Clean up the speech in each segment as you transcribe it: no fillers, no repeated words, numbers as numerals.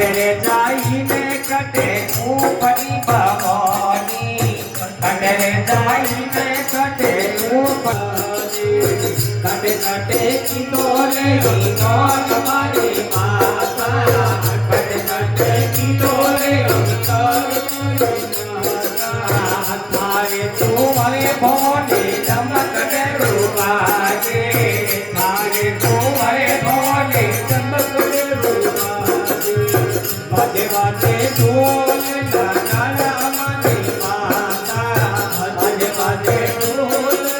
कटरे जाइने कटे ऊपरी भवानी कटरे जाइने कटे ऊपरी कटे कटे की डोले नौन मारी माता कटे कटे की डोले थारे तुम्हारे भोले चमक रूपागे थारे तुम्हारे भोले चमक बाजे बाजे ढोल लगाना हमारी माता बाजे बाजे ढोल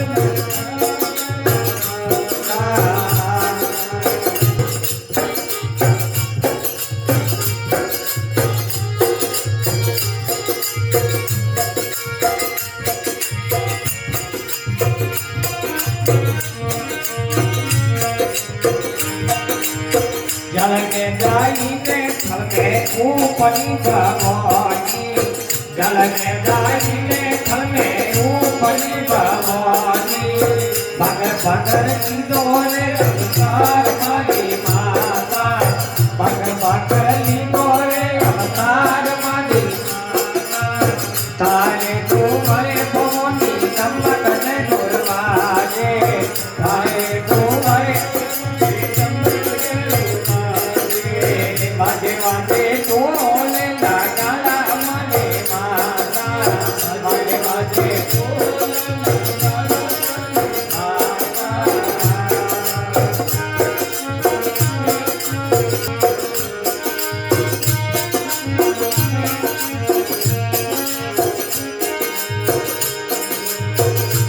जल के जाइने थल के ऊपरी भवानी जल के जाइने थल के ऊपरी भवानी भगर भगर की डोले अवतार मारी माता भगर भगर की डोले अवतार मारी माता तारे तुम्हारे भोनी चमक दुर्वाजे तारे तुम्हारे बाजे बाजे ढोल लगाना हमारे माता बाजे बाजे ढोल लगाना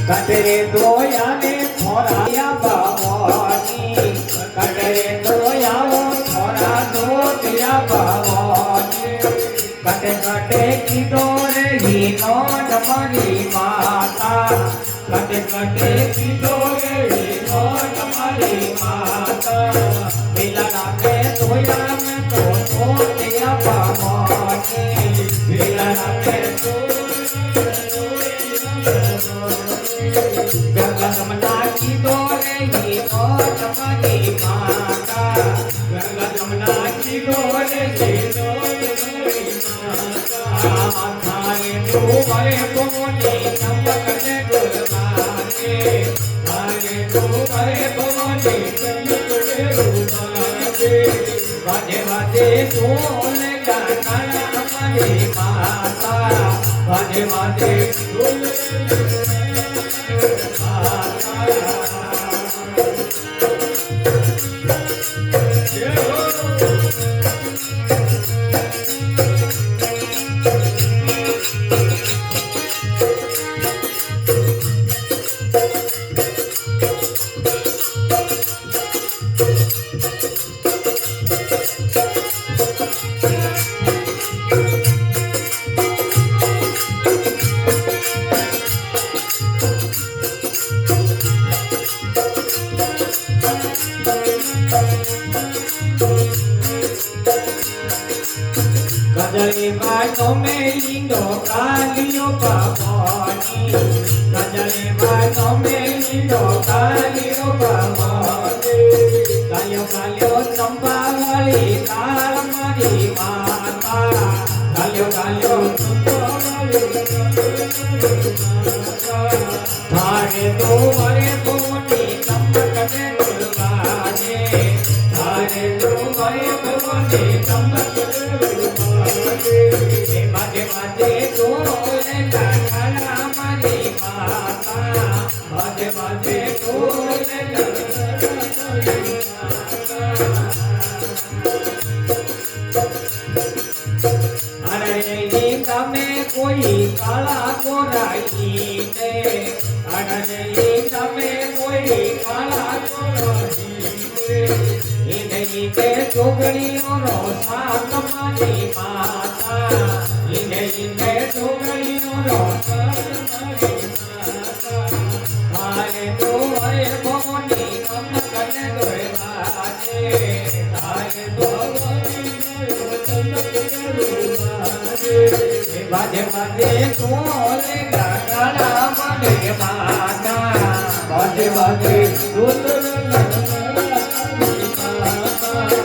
कटरे दोया ने थोड़ा भवानी कटरे दोया थोड़ा दो दिया भवानी कटे कटे की डोरे ही नौन मारी माता कटे कटे की डोरे ही नौन मारी माता मिलना के दोया में तो दिया भवानी मिलना के गंगा की डोरे ही नौन मारी माता गंगा जमुना की डोरे ही नौन मारी माता थारे तुम्हारे भोले चमक दुर्वाजे थारे तुम्हारे भोले चमक दुर्वाजे बाजे बाजे ढोल लगाना हमारी माता बाजे बाजे ढोल गजरे बाजों में लिंगो कालियो भवानी गजरे बाजों में लिंगो कालियो भवानी कालियो कालियो चंपा वाली काल मारी माता कालियो कालियो चंपा वाली थारे तुम्हारे भोले चमक दुर्वाजे थारे तुम्हारे भोले चमक बाजे बाजे ढोल लगाना हमारी माता बाजे बाजे ढोल अरे में कोई काला गोराई ने अरे में कोई काला गोराई ने चोगड़ियों रो साथ मारी माता इन्हें चोगड़ियों रो साथ मारी माता मारे तो हरे भगवानी कम करने दोए बाजे तारे तो बाजे बाजे ढोल लगाना हमारे माता बाजे बाजे ढोल लगाना हमारी माता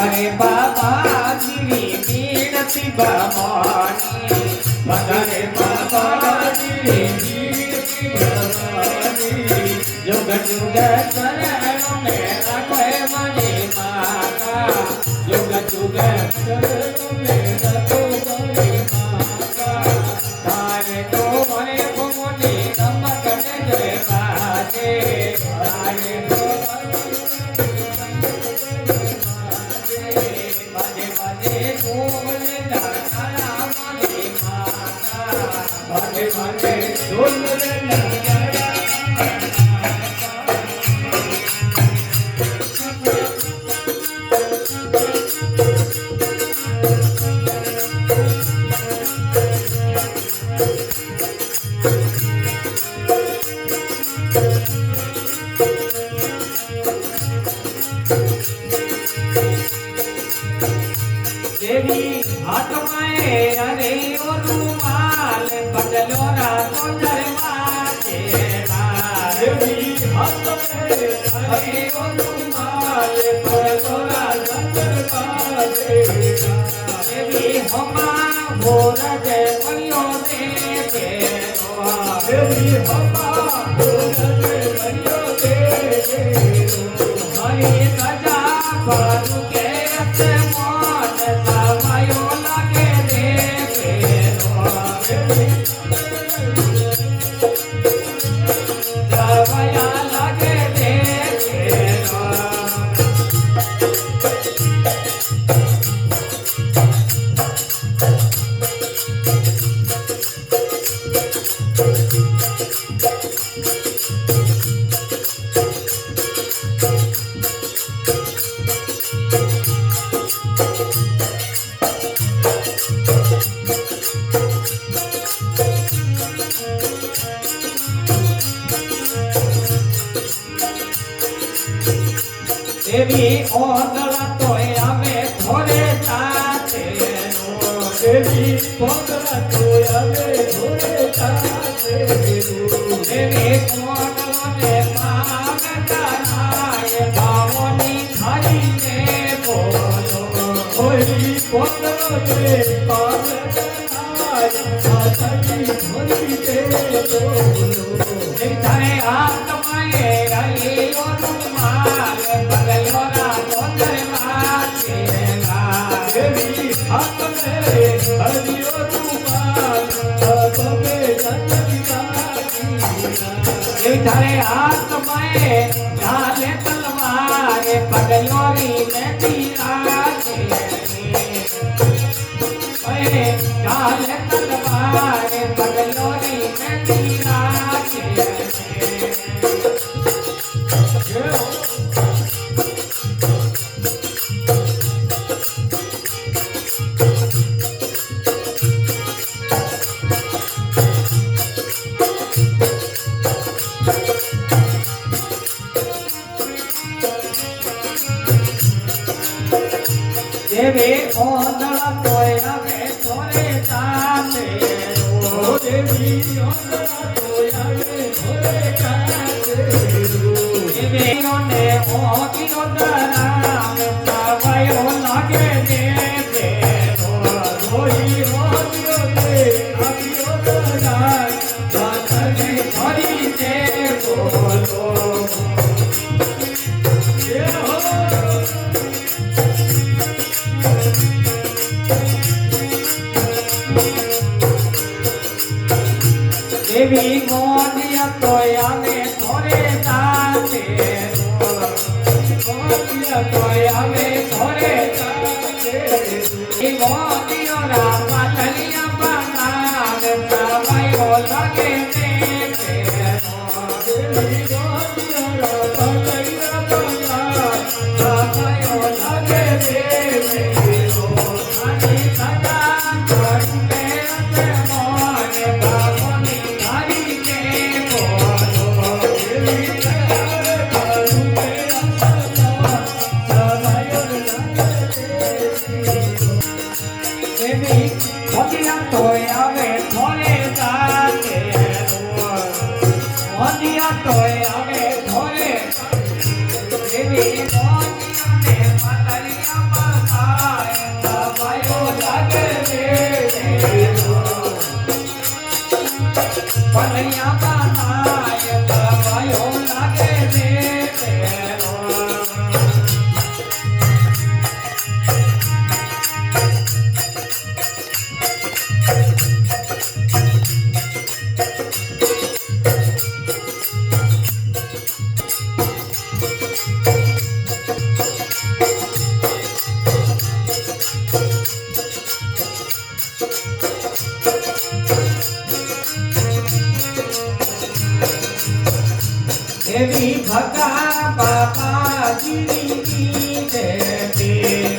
પધારે બાબાજીની મીણતી ભવાની પધારે બાબાજીની મીણતી ભવાની યુગ યુગ ચરણોને રાખે મારી માતા યુગ યુગ ચરણોને રાખો મારી માતા તારે તો મને ભૂમની નમક ને જય બાજે તારે તો બાજે બાજે ઢોલ નગારા મારી માતા બાજે બાજે ઢોલ નગારા देवी हाथ में अरे ओ रुमाल बदलो रातो दरवाजे देवी हाथ में अरे ओ रुमाल बदलो रातो दरवाजे देवी हमा भोर जे कलियो दे देवी हमा भोर जे कलियो दे हरे सजा बाजू के देवी ओदला तो आवे थोड़े ताते देवी ओदला तो आवे थोड़े ताते देवी ओदला ने पाव कराए भावनी थारी ने बोलो कोई ओदला ने पाव कराए थारी थोड़ी ने बोलो थारे आत्माए आई रुमाल बदलो रातो दरवाजे देवी हाथ में हरियो रुमाल हाथ में जंजीर थारे हाथ में डाले तलवार बदलो री में तीराजे डाले तलवार बदलो री में तीराजे देवी ओदला तो आवे थोड़े ताते देवी ओदला तो आवे थोड़े ताते देवी ने ओकी ओदला में पावायो लागे देवे रोई ओदियो दे आकी ओदला बातरी भरी दे बोलो ये हो देवी मोदिया तो आवे थोड़े ताते मोदिया तो आवे थोड़े ताते मोदियो रामा तलिया बनावे पावायो लगे देवे देवी मोदियो रामा तलिया बनावे पावायो लगे देवे आनी सदा करके ते मोने बाबोनी देवी मोदिया ने पतलिया ભલૈયા બાનાય લવાયો લાગે બેટેલો એવી ભગા બાપાજીની દેતી